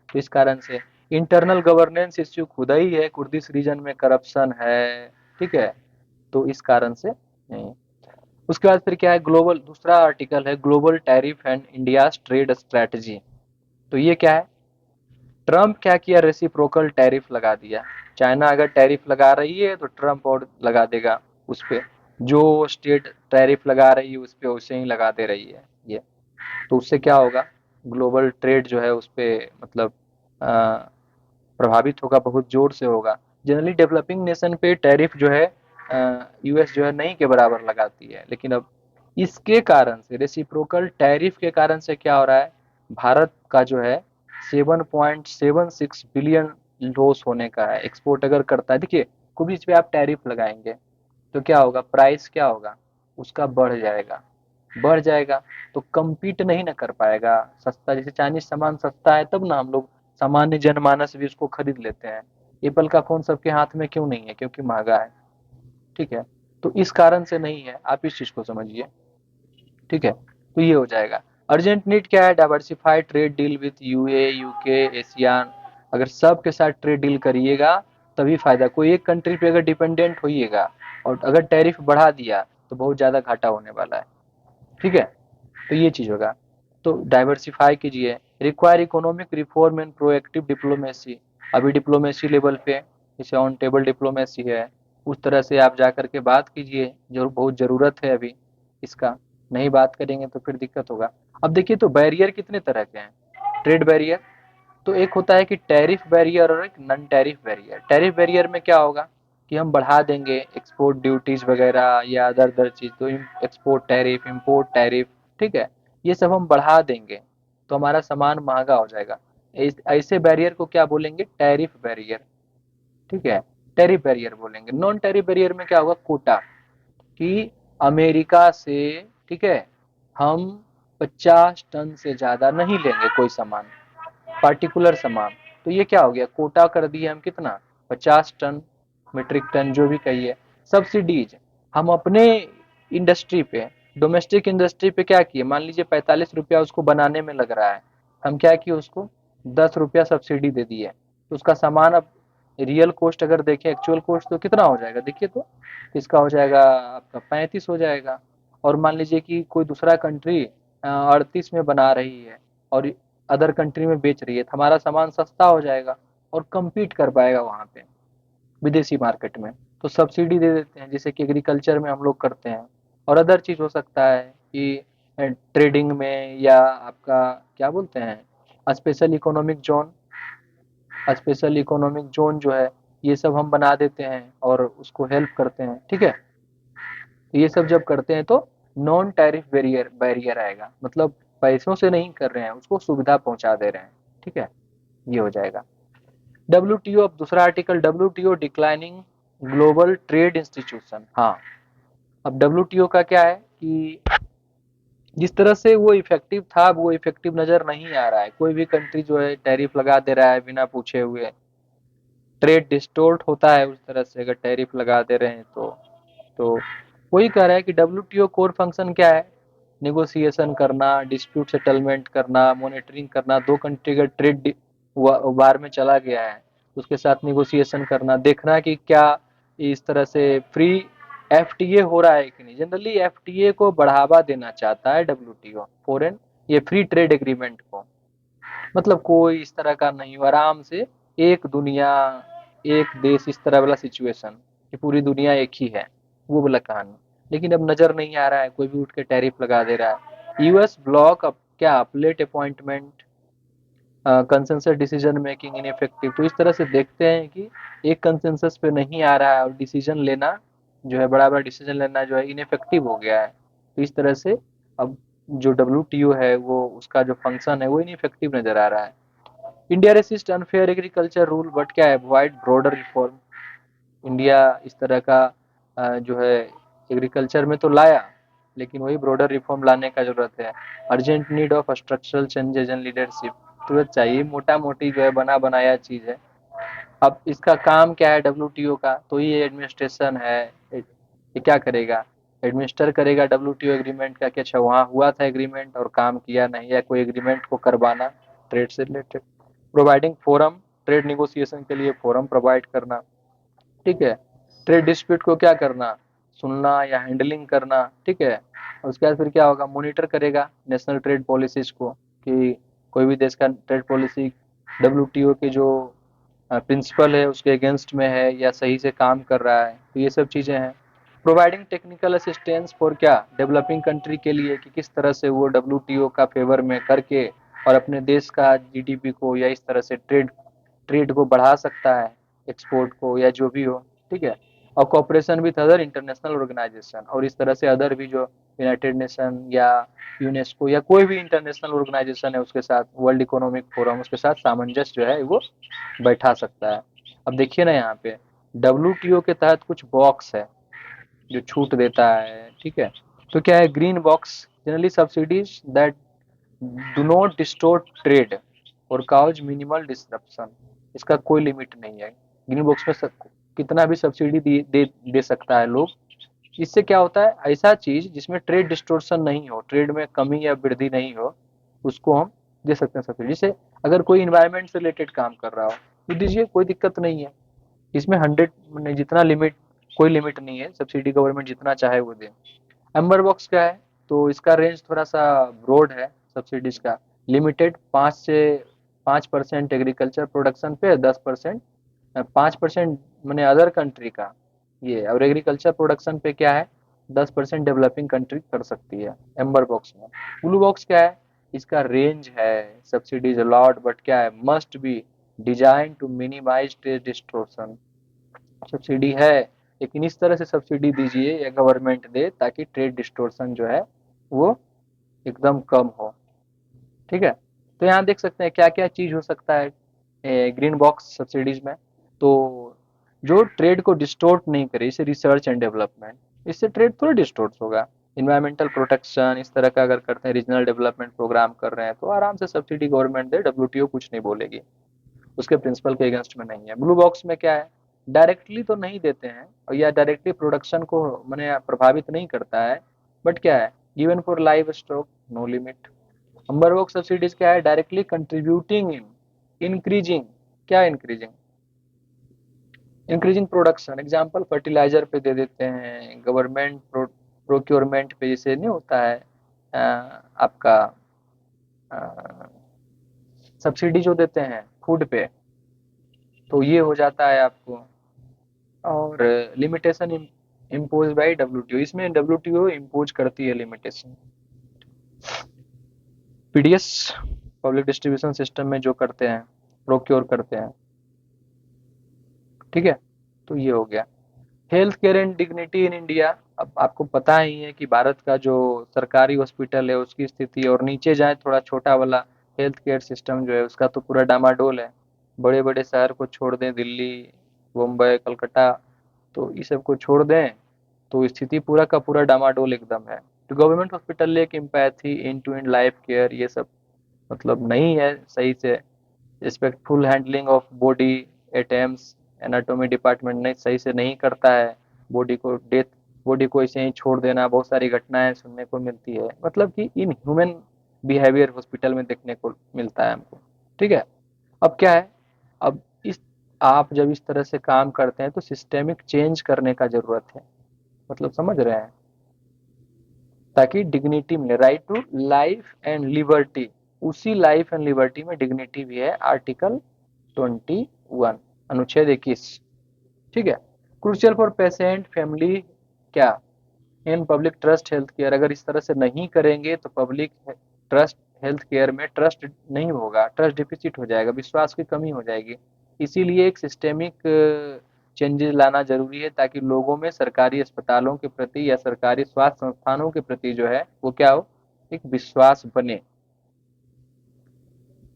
तो इस कारण से इंटरनल गवर्नेंस इश्यू खुदा ही है, कुर्दिश रीजन में करप्शन है, ठीक है, तो इस कारण से नहीं। उसके बाद फिर क्या है, ग्लोबल, दूसरा आर्टिकल है global tariff and India trade strategy. तो ये क्या है, ट्रम्प क्या किया, रेसिप्रोकल टैरिफ लगा दिया। चाइना अगर टैरिफ लगा रही है तो ट्रम्प और लगा देगा उस पे, जो स्टेट टैरिफ लगा रही है उस पे वैसे ही लगा दे रही है ये। तो उससे क्या होगा, ग्लोबल ट्रेड जो है उस पे मतलब प्रभावित होगा, बहुत जोर से होगा। जनरली डेवलपिंग नेशन पे टैरिफ जो है US जो है नहीं के बराबर लगाती है, लेकिन अब इसके कारण से, रेसिप्रोकल टैरिफ के कारण से क्या हो रहा है, भारत का जो है 7.76 बिलियन लॉस होने का है। एक्सपोर्ट अगर करता है, देखिए कोई भी चीज पे आप टैरिफ लगाएंगे तो क्या होगा, प्राइस क्या होगा, उसका बढ़ जाएगा। बढ़ जाएगा तो compete नहीं ना कर पाएगा। सस्ता, जैसे चाइनीज सामान सस्ता है तब ना हम लोग सामान्य जनमानस भी उसको खरीद लेते हैं। एप्पल का फोन सबके हाथ में क्यों नहीं है? क्योंकि महंगा है। ठीक है, तो इस कारण से नहीं है, आप इस चीज को समझिए। ठीक है, तो ये हो जाएगा। अर्जेंट नीड क्या है? Diversified trade deal with UAE, UK, ASEAN. अगर सब के साथ ट्रेड डील करिएगा तभी फायदा। कोई एक कंट्री पे अगर डिपेंडेंट होइएगा और अगर टैरिफ बढ़ा दिया तो बहुत ज्यादा घाटा होने वाला है। ठीक है, तो ये चीज होगा। तो डाइवर्सिफाई कीजिए। Require economic reform and proactive diplomacy. अभी डिप्लोमेसी लेवल पे जैसे ऑन टेबल डिप्लोमेसी है, उस तरह से आप जा करके बात कीजिए, जो बहुत ज़रूरत है अभी इसका। नहीं बात करेंगे तो फिर दिक्कत होगा। अब देखिए, तो बैरियर कितने तरह के हैं ट्रेड बैरियर। तो एक होता है कि टैरिफ बैरियर और एक non tariff barrier. Tariff barrier में क्या होगा कि हम बढ़ा देंगे एक्सपोर्ट ड्यूटीज वगैरह या अदर अदर चीज़, तो एक्सपोर्ट टैरिफ, इम्पोर्ट टैरिफ, ठीक है, ये सब हम बढ़ा देंगे तो हमारा सामान महंगा हो जाएगा। ऐसे बैरियर को क्या बोलेंगे? Tariff barrier. ठीक है, टैरिफ बैरियर बोलेंगे। नॉन टैरिफ बैरियर में क्या होगा? कोटा, कि अमेरिका से, ठीक है, हम 50 टन से ज़्यादा नहीं लेंगे कोई सामान, पार्टिकुलर सामान। तो ये क्या हो गया? कोटा कर दिए हम कितना? 50 टन, मीट्रिक टन, जो भी कहिए। सब्सिडीज हम अपने इंडस्ट्री पे, डोमेस्टिक इंडस्ट्री पे क्या किए? मान लीजिए 45 रुपया उसको बनाने में लग रहा है, हम क्या किए? उसको 10 रुपया सब्सिडी दे दिए। तो उसका सामान अब रियल कॉस्ट अगर देखें, एक्चुअल कॉस्ट, तो कितना हो जाएगा देखिए तो। इसका हो जाएगा आपका 35 हो जाएगा। और मान लीजिए कि कोई दूसरा कंट्री 38 में बना रही है और अदर कंट्री में बेच रही है, तो हमारा सामान सस्ता हो जाएगा और कम्पीट कर पाएगा वहाँ पे विदेशी मार्केट में। तो सब्सिडी दे देते हैं, जैसे कि एग्रीकल्चर में हम लोग करते हैं। और अदर चीज़ हो सकता है कि ट्रेडिंग में, या आपका क्या बोलते हैं, special economic zone. Special economic zone जो है, ये सब हम बना देते हैं और उसको हेल्प करते हैं। ठीक है, तो ये सब जब करते हैं तो नॉन टैरिफ बैरियर बैरियर आएगा, मतलब पैसों से नहीं कर रहे हैं, उसको सुविधा पहुंचा दे रहे हैं। ठीक है, ये हो जाएगा। डब्ल्यूटीओ, अब दूसरा article, WTO declining global trade institution. हाँ, अब डब्ल्यूटीओ का क्या है कि जिस तरह से वो इफेक्टिव था, अब वो इफेक्टिव नजर नहीं आ रहा है। कोई भी कंट्री जो है टैरिफ लगा दे रहा है बिना पूछे हुए। ट्रेड डिस्टोर्ट होता है उस तरह से अगर टैरिफ लगा दे रहे हैं तो वही कह रहा है कि डब्ल्यूटीओ कोर फंक्शन क्या है? नेगोशिएशन करना, डिस्प्यूट सेटलमेंट करना, मॉनिटरिंग करना। दो कंट्री का ट्रेड वार में चला गया है, उसके साथ नेगोशिएशन करना, देखना कि क्या इस तरह से फ्री एफटीए हो रहा है कि नहीं। जनरली एफटीए को बढ़ावा देना चाहता है डब्ल्यूटीओ, फॉरेन ये फ्री ट्रेड एग्रीमेंट को। मतलब कोई इस तरह का नहीं हो, आराम से एक दुनिया, एक देश, इस तरह वाला सिचुएशन कि पूरी दुनिया एक ही है, वो वाला कहानी। लेकिन अब नजर नहीं आ रहा है, कोई भी उठ के टैरिफ लगा दे रहा है। यूएस ब्लॉक अब क्या, अपलेट appointment, consensus decision making ineffective. तो इस तरह से देखते हैं कि एक कंसेंसस पे नहीं आ रहा है और डिसीजन लेना जो है, बड़ा बड़ा डिसीजन लेना जो है इनइफेक्टिव हो गया है। तो इस तरह से अब जो डब्ल्यूटीओ है वो, उसका जो फंक्शन है वो इनइफेक्टिव नजर आ रहा है। India resist unfair agriculture rule but क्या है, अवॉइड ब्रॉडर रिफॉर्म। इंडिया इस तरह का जो है एग्रीकल्चर में तो लाया, लेकिन वही ब्रॉडर रिफॉर्म लाने का जरूरत है। Urgent need of structural changes and leadership. तुरंत चाहिए, मोटा मोटी जो है बना बनाया चीज है। अब इसका काम क्या है डब्ल्यूटीओ का? तो ये एडमिनिस्ट्रेशन है, ये क्या करेगा? एडमिनिस्टर करेगा डब्ल्यूटीओ एग्रीमेंट का कि अच्छा वहाँ हुआ था एग्रीमेंट और काम किया नहीं, या कोई एग्रीमेंट को करवाना ट्रेड से related. Providing forum, trade negotiation के लिए फोरम प्रोवाइड करना। ठीक है, ट्रेड डिस्प्यूट को क्या करना? सुनना या हैंडलिंग करना। ठीक है, और उसके बाद फिर क्या होगा? मॉनिटर करेगा नेशनल ट्रेड पॉलिसीज को, कि कोई भी देश का ट्रेड पॉलिसी डब्ल्यूटीओ के जो प्रिंसिपल है उसके अगेंस्ट में है या सही से काम कर रहा है। तो ये सब चीज़ें हैं। प्रोवाइडिंग टेक्निकल असिस्टेंस फॉर क्या, डेवलपिंग कंट्री के लिए, कि किस तरह से वो डब्ल्यूटीओ का फेवर में करके और अपने देश का जीडीपी को या इस तरह से ट्रेड ट्रेड को बढ़ा सकता है, एक्सपोर्ट को या जो भी हो। ठीक है, और cooperation with other international organization, और इस तरह से अदर भी जो यूनाइटेड नेशन या यूनेस्को या कोई भी इंटरनेशनल ऑर्गेनाइजेशन है उसके साथ, वर्ल्ड इकोनॉमिक फोरम, उसके साथ सामंजस्य जो है वो बैठा सकता है। अब देखिए ना यहाँ पे डब्ल्यूटीओ के तहत कुछ बॉक्स है, जो छूट देता है, ठीक है। तो क्या है, green box generally subsidies that do not distort trade और काउज मिनिमल डिसरप्शन। इसका कोई लिमिट नहीं है। ग्रीन बॉक्स में कितना भी सब्सिडी दे सकता है लोग। इससे क्या होता है, ऐसा चीज जिसमें ट्रेड डिस्टोर्शन नहीं हो, ट्रेड में कमी या वृद्धि नहीं हो, उसको हम दे सकते हैं सब्सिडी। जैसे अगर कोई इन्वायरमेंट से रिलेटेड काम कर रहा हो तो दीजिए, कोई दिक्कत नहीं है। इसमें 100 जितना लिमिट, कोई लिमिट नहीं है, सब्सिडी गवर्नमेंट जितना चाहे वो दे। एम्बर बॉक्स क्या है, तो इसका रेंज थोड़ा सा ब्रॉड है सब्सिडीज का। लिमिटेड 5% एग्रीकल्चर प्रोडक्शन पे, 10%, 5% मैंने अदर कंट्री का ये, और एग्रीकल्चर प्रोडक्शन पे क्या है, 10% डेवलपिंग कंट्री कर सकती है एम्बर बॉक्स में। ब्लू बॉक्स क्या है, इसका रेंज है सब्सिडीज अलाउड, बट क्या है, must be design to minimize trade distortion. Subsidy है, लेकिन इस तरह से सब्सिडी दीजिए या गवर्नमेंट दे ताकि ट्रेड डिस्टोर्शन जो है वो एकदम कम हो, ठीक है। तो यहाँ देख सकते हैं क्या क्या चीज हो सकता है ग्रीन बॉक्स सब्सिडीज में। तो जो ट्रेड को डिस्टोर्ट नहीं करे, इसे रिसर्च एंड डेवलपमेंट, इससे ट्रेड थोड़ा डिस्टोर्ट होगा। इन्वायरमेंटल प्रोटेक्शन इस तरह का अगर करते हैं, रीजनल डेवलपमेंट प्रोग्राम कर रहे हैं, तो आराम से सब्सिडी गवर्नमेंट दे, डब्ल्यूटीओ कुछ नहीं बोलेगी, उसके प्रिंसिपल के अगेंस्ट में नहीं है। ब्लू बॉक्स में क्या है, डायरेक्टली तो नहीं देते हैं और या डायरेक्टली प्रोडक्शन को मैंने प्रभावित नहीं करता है, बट क्या है, given for livestock, no limit. Amber box subsidies क्या है, डायरेक्टली कंट्रीब्यूटिंग इन इंक्रीजिंग, क्या increasing, increasing production. Example fertilizer पे दे देते हैं, गवर्नमेंट प्रोक्योरमेंट पे जैसे नहीं होता है आपका सब्सिडी जो देते हैं फूड पे, तो ये हो जाता है आपको। और लिमिटेशन इम्पोज बाय डब्ल्यूटीओ, इसमें डब्ल्यूटीओ इम्पोज करती है limitation. PDS public distribution system में जो करते हैं, प्रोक्योर करते हैं, ठीक है। तो ये हो गया health care and dignity in India. अब आपको पता ही है कि भारत का जो सरकारी हॉस्पिटल है उसकी स्थिति, और नीचे जाए थोड़ा छोटा वाला हेल्थ केयर सिस्टम जो है उसका तो पूरा डामाडोल है। बड़े बड़े शहर को छोड़ दें, दिल्ली, मुंबई, कलकत्ता, तो इस सब को छोड़ दें तो स्थिति पूरा का पूरा डामाडोल एकदम है। तो government hospital lack empathy, in to in life care, ये सब मतलब नहीं है सही से। Respectful handling of body atoms, anatomy department नहीं सही से नहीं करता है। बॉडी को डेथ, बॉडी को ऐसे ही छोड़ देना, बहुत सारी घटनाएं सुनने को मिलती है, मतलब कि इन ह्यूमन बिहेवियर हॉस्पिटल में देखने को मिलता है हमको, ठीक है। अब क्या है, अब इस, आप जब इस तरह से काम करते हैं तो सिस्टेमिक चेंज करने का जरूरत है, मतलब समझ रहे हैं, ताकि डिग्निटी मिले, right to life and liberty. उसी लाइफ एंड लिबर्टी में डिग्निटी भी है, आर्टिकल 21, अनुच्छेद 21, ठीक है। क्रूशियल फॉर पेशेंट फैमिली, क्या, in public trust health care, अगर इस तरह से नहीं करेंगे तो पब्लिक ट्रस्ट हेल्थ केयर में ट्रस्ट नहीं होगा, ट्रस्ट डिफिसिट हो जाएगा, विश्वास की कमी हो जाएगी। इसीलिए एक सिस्टेमिक चेंजेस लाना जरूरी है ताकि लोगों में सरकारी अस्पतालों के प्रति या सरकारी स्वास्थ्य संस्थानों के प्रति जो है वो क्या हो, एक विश्वास बने।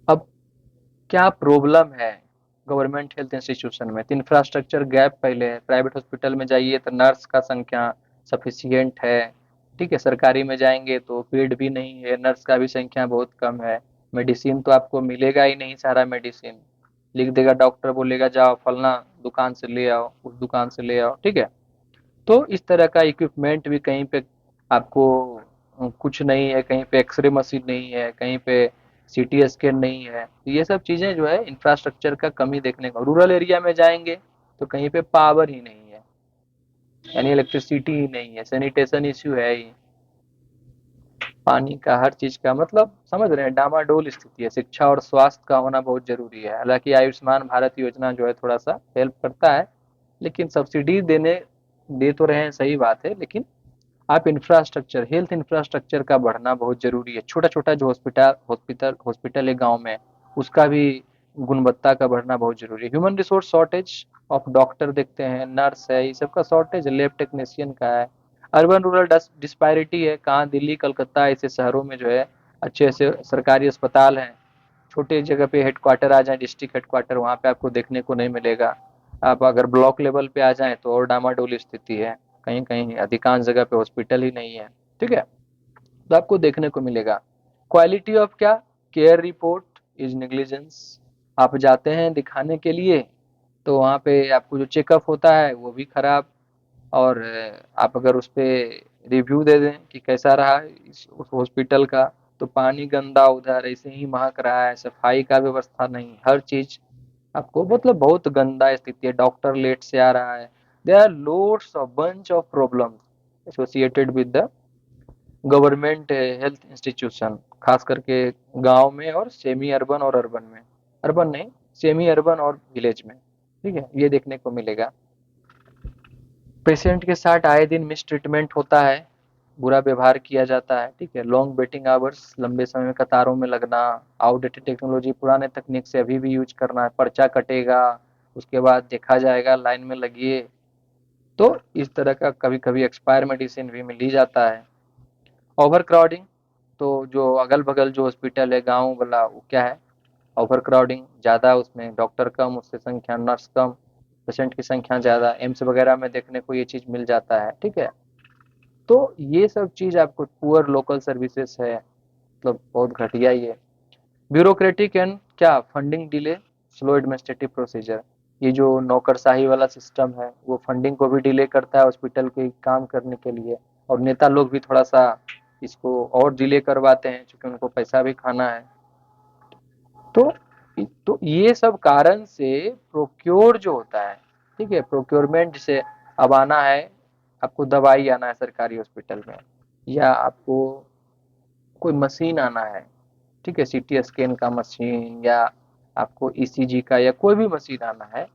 अब क्या प्रॉब्लम है गवर्नमेंट हेल्थ इंस्टीट्यूशन में, तो इंफ्रास्ट्रक्चर गैप पहले है। प्राइवेट हॉस्पिटल में जाइए तो नर्स का संख्या सफिशियंट है, ठीक है। सरकारी में जाएंगे तो बेड भी नहीं है, नर्स का भी संख्या बहुत कम है। मेडिसिन तो आपको मिलेगा ही नहीं, सारा मेडिसिन लिख देगा डॉक्टर, बोलेगा जाओ फलना दुकान से ले आओ, उस दुकान से ले आओ, ठीक है। तो इस तरह का इक्विपमेंट भी कहीं पे आपको कुछ नहीं है, कहीं पे एक्सरे मशीन नहीं है, कहीं पे सीटी स्कैन नहीं है, तो ये सब चीजें जो है इंफ्रास्ट्रक्चर का कमी देखने को। रूरल एरिया में जाएंगे तो कहीं पे पावर ही नहीं है, यानी इलेक्ट्रिसिटी ही नहीं है, सैनिटेशन इश्यू है ही, पानी का, हर चीज का, मतलब समझ रहे हैं, डामाडोल स्थिति है। शिक्षा और स्वास्थ्य का होना बहुत जरूरी है। हालांकि आयुष्मान भारत योजना जो है थोड़ा सा हेल्प करता है, लेकिन सब्सिडी दे तो रहे हैं, सही बात है, लेकिन आप इंफ्रास्ट्रक्चर, हेल्थ इंफ्रास्ट्रक्चर का बढ़ना बहुत जरूरी है। छोटा छोटा जो हॉस्पिटल हॉस्पिटल हॉस्पिटल है गांव में, उसका भी गुणवत्ता का बढ़ना बहुत जरूरी है। Human resource shortage of doctor देखते हैं, नर्स है, ये सब का शॉर्टेज, लैब टेक्नीशियन का है। अर्बन रूरल डिस्पैरिटी है, कहाँ दिल्ली कलकत्ता ऐसे शहरों में जो है अच्छे ऐसे सरकारी अस्पताल हैं, छोटे जगह पे हेडक्वार्टर आ जाए, डिस्ट्रिक्ट हेडक्वार्टर, वहाँ पे आपको देखने को नहीं मिलेगा। आप अगर ब्लॉक लेवल पे आ जाएं तो और डामाडोल स्थिति है। कहीं कहीं अधिकांश जगह पे हॉस्पिटल ही नहीं है। ठीक है, तो आपको देखने को मिलेगा। क्वालिटी ऑफ क्या, केयर रिपोर्ट इज नेग्लिजेंस। आप जाते हैं दिखाने के लिए, तो वहाँ पे आपको जो चेकअप होता है वो भी खराब, और आप अगर उस पे रिव्यू दे दें कि कैसा रहा उस हॉस्पिटल का, तो पानी गंदा उधर ऐसे ही महक रहा है, सफाई का व्यवस्था नहीं, हर चीज आपको मतलब बहुत गंदा स्थिति है, डॉक्टर लेट से आ रहा है। There are loads of bunch of problems associated with the government health institution, खास करके गांव में और सेमी अर्बन और अर्बन में, अर्बन नहीं, सेमी अर्बन और विलेज में। ठीक है, ये देखने को मिलेगा। पेशेंट के साथ आए दिन मिस ट्रीटमेंट होता है, बुरा व्यवहार किया जाता है। ठीक है, लॉन्ग वेटिंग आवर्स, लंबे समय में कतारों में लगना, आउटडेटेड टेक्नोलॉजी, पुराने तकनीक से अभी भी यूज करना है, पर्चा कटेगा, उसके बाद देखा जाएगा, लाइन में लगिए। तो इस तरह का कभी कभी एक्सपायर मेडिसिन भी मिल ही जाता है। ओवर क्राउडिंग, तो जो अगल बगल जो हॉस्पिटल है गाँव वाला, वो क्या है, ओवर क्राउडिंग ज़्यादा, उसमें डॉक्टर कम, उससे संख्या नर्स कम, पेशेंट की संख्या ज़्यादा, एम्स वगैरह में देखने को ये चीज़ मिल जाता है। ठीक है, तो ये सब चीज़ आपको, पुअर लोकल सर्विसेज है, मतलब बहुत घटिया ये। ब्यूरोक्रेटिक एंड क्या, funding delay, slow administrative procedure, ये जो नौकरशाही वाला सिस्टम है वो फंडिंग को भी डिले करता है हॉस्पिटल के काम करने के लिए, और नेता लोग भी थोड़ा सा इसको और डिले करवाते हैं क्योंकि उनको पैसा भी खाना है। तो तो ये सब कारण से प्रोक्योर जो होता है, ठीक है, प्रोक्योरमेंट, जैसे अब आना है, आपको दवाई आना है सरकारी हॉस्पिटल में, या आपको कोई मशीन आना है, ठीक है, सीटी स्कैन का मशीन, या आपको ईसीजी का या कोई भी मशीन आना है,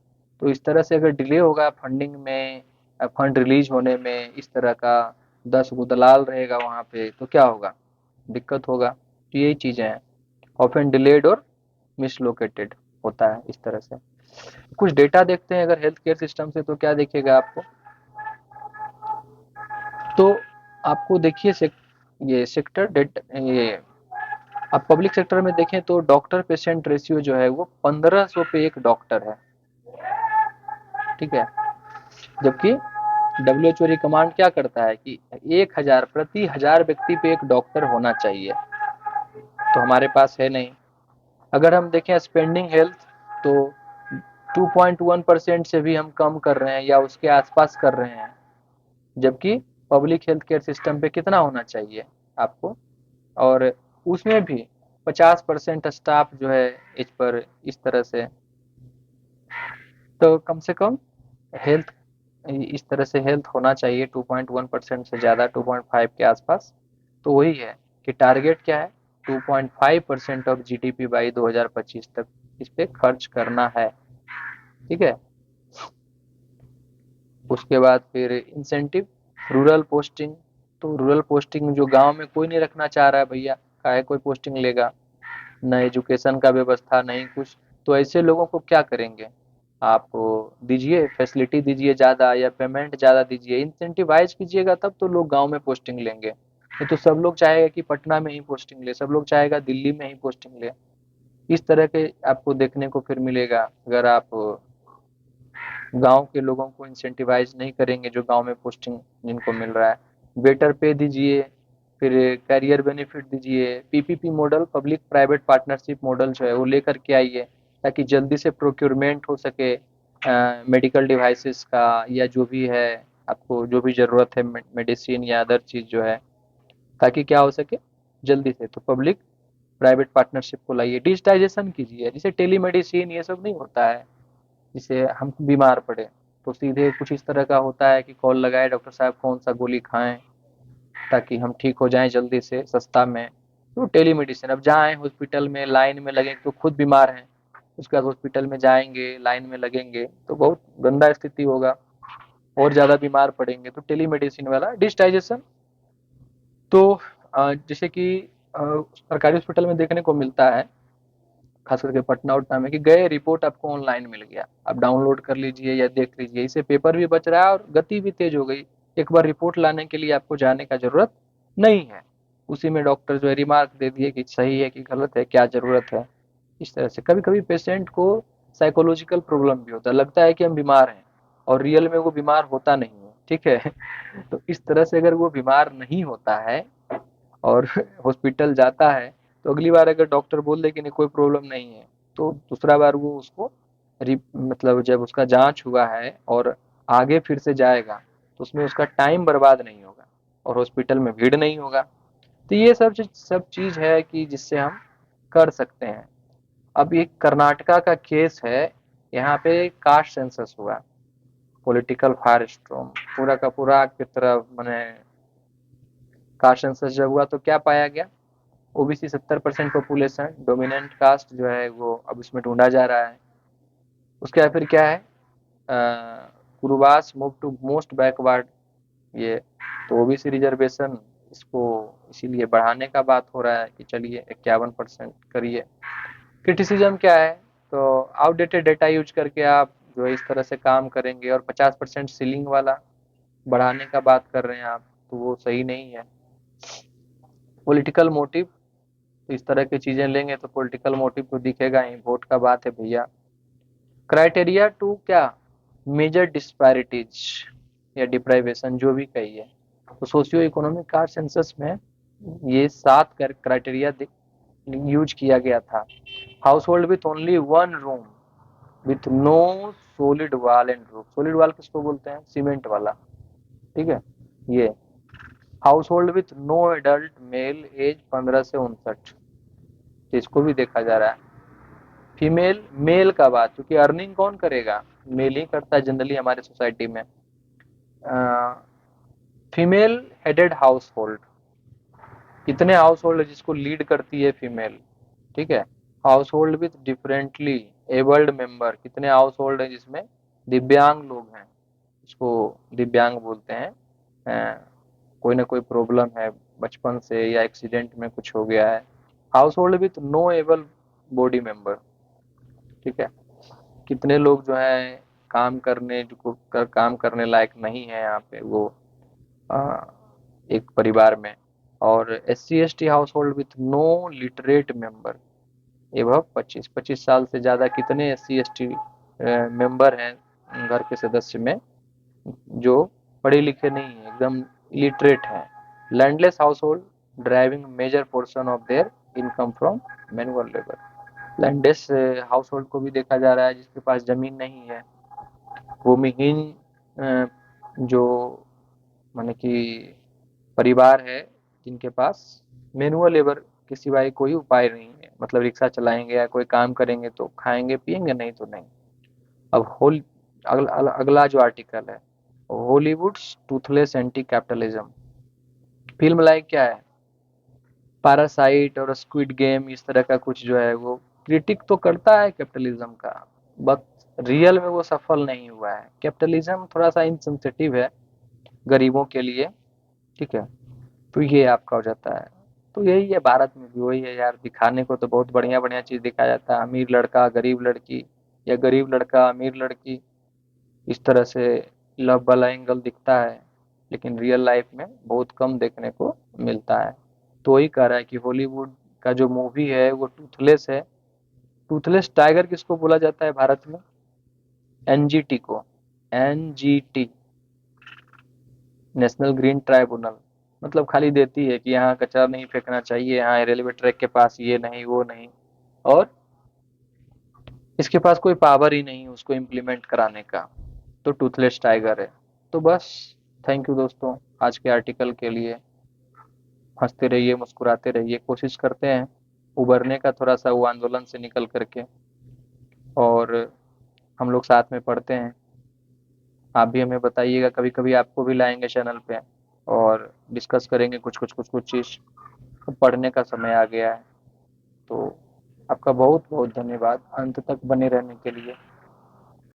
तो इस तरह से अगर डिले होगा फंडिंग में, फंड रिलीज होने में, इस तरह का 10 गो दलाल रहेगा वहाँ पे, तो क्या होगा, दिक्कत होगा। तो यही चीज़ें हैं, ऑफन डिलेड और मिसलोकेटेड होता है इस तरह से। कुछ डेटा देखते हैं अगर हेल्थ केयर सिस्टम से, तो क्या दिखेगा आपको, तो आपको देखिए ये सेक्टर डेट, ये आप पब्लिक सेक्टर में देखें तो डॉक्टर पेशेंट रेशियो जो है वो 1500 पे एक डॉक्टर है। ठीक है, जबकि डब्ल्यूएचओ रिकमांड क्या करता है कि 1000 प्रति 1000 व्यक्ति पे एक डॉक्टर होना चाहिए, तो हमारे पास है नहीं। अगर हम देखें स्पेंडिंग हेल्थ, तो 2.1% से भी हम कम कर रहे हैं या उसके आसपास कर रहे हैं, जबकि पब्लिक हेल्थ केयर सिस्टम पे कितना होना चाहिए आपको, और उसमें भी 50% स्टाफ जो है इस पर इस तरह से, तो कम से कम हेल्थ, इस तरह से हेल्थ होना चाहिए 2.1% से ज़्यादा, 2.5 के आसपास। तो वही है कि टारगेट क्या है, 2.5% ऑफ जीडीपी बाई 2025 तक इस पे खर्च करना है। ठीक है, उसके बाद फिर इंसेंटिव, रूरल पोस्टिंग, तो रूरल पोस्टिंग जो गांव में कोई नहीं रखना चाह रहा है भैया, काहे कोई पोस्टिंग लेगा, न एजुकेशन का व्यवस्था नहीं कुछ, तो ऐसे लोगों को क्या करेंगे, आप दीजिए फैसिलिटी, दीजिए ज़्यादा या पेमेंट ज़्यादा दीजिए, इंसेंटिवाइज कीजिएगा, तब तो लोग गांव में पोस्टिंग लेंगे। नहीं तो सब लोग चाहेगा कि पटना में ही पोस्टिंग ले, सब लोग चाहेगा दिल्ली में ही पोस्टिंग ले। इस तरह के आपको देखने को फिर मिलेगा अगर आप गांव के लोगों को इंसेंटिवाइज नहीं करेंगे, जो गांव में पोस्टिंग जिनको मिल रहा है, बेटर पे दीजिए, फिर करियर बेनिफिट दीजिए, PPP model, public private partnership model जो है वो लेकर के आइए, ताकि जल्दी से प्रोक्योरमेंट हो सके मेडिकल डिवाइसेस का, या जो भी है आपको जो भी ज़रूरत है, मेडिसिन या अदर चीज़ जो है, ताकि क्या हो सके जल्दी से। तो पब्लिक प्राइवेट पार्टनरशिप को लाइए, डिजिटाइजेशन कीजिए, जैसे टेली मेडिसिन ये सब नहीं होता है, जिससे हम बीमार पड़े तो सीधे कुछ इस तरह का होता है कि कॉल लगाए, डॉक्टर साहब कौन सा गोली खाएं ताकि हम ठीक हो जाएं जल्दी से सस्ता में, तो टेली मेडिसिन। अब जाएं हॉस्पिटल में लाइन में लगे तो खुद बीमार हैं, उसके बाद हॉस्पिटल में जाएंगे लाइन में लगेंगे तो बहुत गंदा स्थिति होगा, और ज़्यादा बीमार पड़ेंगे। तो टेली मेडिसिन वाला डिजिटाइजेशन, तो जैसे कि सरकारी हॉस्पिटल में देखने को मिलता है, खास करके पटना उटना में, कि गए रिपोर्ट आपको ऑनलाइन मिल गया, आप डाउनलोड कर लीजिए या देख लीजिए, इससे पेपर भी बच रहा है और गति भी तेज हो गई। एक बार रिपोर्ट लाने के लिए आपको जाने का जरूरत नहीं है, उसी में डॉक्टर जो है रिमार्क दे दिए कि सही है कि गलत है, क्या जरूरत है। इस तरह से कभी कभी पेशेंट को साइकोलॉजिकल प्रॉब्लम भी होता है, लगता है कि हम बीमार हैं और रियल में वो बीमार होता नहीं है। ठीक है। तो इस तरह से अगर वो बीमार नहीं होता है और हॉस्पिटल जाता है, तो अगली बार अगर डॉक्टर बोल दे कि नहीं कोई प्रॉब्लम नहीं है, तो दूसरा बार वो उसको मतलब जब उसका जांच हुआ है और आगे फिर से जाएगा, तो उसमें उसका टाइम बर्बाद नहीं होगा और हॉस्पिटल में भीड़ नहीं होगा। तो ये सब चीज है कि जिससे हम कर सकते हैं। अब ये कर्नाटका का केस है, यहाँ पे कास्ट सेंसस हुआ, पॉलिटिकल फायर स्टॉर्म पूरा का पूरा की तरह मैंने कास्ट सेंसस जब हुआ तो क्या पाया गया, ओबीसी 70% पॉपुलेशन, डोमिनेंट कास्ट जो है वो अब इसमें ढूंढा जा रहा है। उसके बाद फिर क्या है, Kurubas move to most backward, ये तो ओबीसी रिजर्वेशन इसको इसीलिए बढ़ाने का बात हो रहा है कि चलिए 51% करिए। क्रिटिसिज्म क्या है, तो आउटडेटेड डेटा यूज करके आप जो है इस तरह से काम करेंगे और 50% सीलिंग वाला बढ़ाने का बात कर रहे हैं आप, तो वो सही नहीं है। पॉलिटिकल मोटिव, तो इस तरह की चीजें लेंगे तो पॉलिटिकल मोटिव तो दिखेगा ही, वोट का बात है भैया। क्राइटेरिया टू क्या, मेजर डिस्पैरिटीज या डिप्राइवेशन जो भी कहिए, तो सोशियो इकोनॉमिक कास्ट सेंसस में ये 7 क्राइटेरिया यूज किया गया था। Household with only one room with no solid wall and roof, solid wall किसको बोलते हैं, सीमेंट वाला, ठीक है ये। Household with no adult male age 15 से 59, इसको भी देखा जा रहा है। फीमेल मेल का बात, क्योंकि अर्निंग कौन करेगा, मेल ही करता है जनरली हमारे सोसाइटी में। फीमेल हेडेड हाउस होल्ड, कितने हाउस होल्ड जिसको लीड करती है फीमेल, ठीक है। Household with differently abled member, कितने हाउस होल्ड है जिसमें दिव्यांग लोग हैं, इसको दिव्यांग बोलते हैं। कोई ना कोई प्रॉब्लम है बचपन से या एक्सीडेंट में कुछ हो गया है। Household with no able body member, ठीक है। कितने लोग जो है काम करने जो काम करने लायक नहीं है यहाँ पे वो आ, एक परिवार में। और SC ST household with no literate member एवं 25 साल से ज्यादा, कितने SC ST मेंबर हैं घर के सदस्य में जो पढ़े लिखे नहीं है, एकदम लिटरेट है। Landless household driving major portion of their income from manual labour, landless household को भी देखा जा रहा है जिसके पास जमीन नहीं है, भूमिहीन जो माने कि परिवार है जिनके पास मैनुअल लेबर के सिवाय कोई उपाय नहीं है, मतलब रिक्शा चलाएंगे या कोई काम करेंगे तो खाएंगे पिएंगे, नहीं तो नहीं। अब अगला जो आर्टिकल है, Hollywood Toothless anti capitalism, film like क्या है, पैरासाइट और स्क्विड गेम, इस तरह का कुछ जो है वो क्रिटिक तो करता है कैपिटलिज्म का, बट रियल में वो सफल नहीं हुआ है। कैपिटलिज्म थोड़ा सा इनसेंसिटिव है गरीबों के लिए, ठीक है। तो ये आपका हो जाता है। तो यही है, भारत में भी वही है यार, दिखाने को तो बहुत बढ़िया बढ़िया चीज दिखाया जाता है, अमीर लड़का गरीब लड़की या गरीब लड़का अमीर लड़की, इस तरह से लव वाला एंगल दिखता है, लेकिन रियल लाइफ में बहुत कम देखने को मिलता है। तो वही कह रहा है कि हॉलीवुड का जो मूवी है वो टूथलेस है। टूथलेस टाइगर किसको बोला जाता है भारत में, NGT को, NGT नेशनल ग्रीन ट्राइब्यूनल, मतलब खाली देती है कि यहाँ कचरा नहीं फेंकना चाहिए, यहाँ रेलवे ट्रैक के पास ये नहीं वो नहीं, और इसके पास कोई पावर ही नहीं उसको इम्प्लीमेंट कराने का। तो टूथलेस टाइगर है। तो बस, थैंक यू दोस्तों आज के आर्टिकल के लिए। हंसते रहिए मुस्कुराते रहिए, कोशिश करते हैं उबरने का थोड़ा सा वो आंदोलन से निकल करके, और हम लोग साथ में पढ़ते हैं। आप भी हमें बताइएगा, कभी कभी आपको भी लाएंगे चैनल पे और डिस्कस करेंगे कुछ चीज़। पढ़ने का समय आ गया है। तो आपका बहुत बहुत धन्यवाद अंत तक बने रहने के लिए।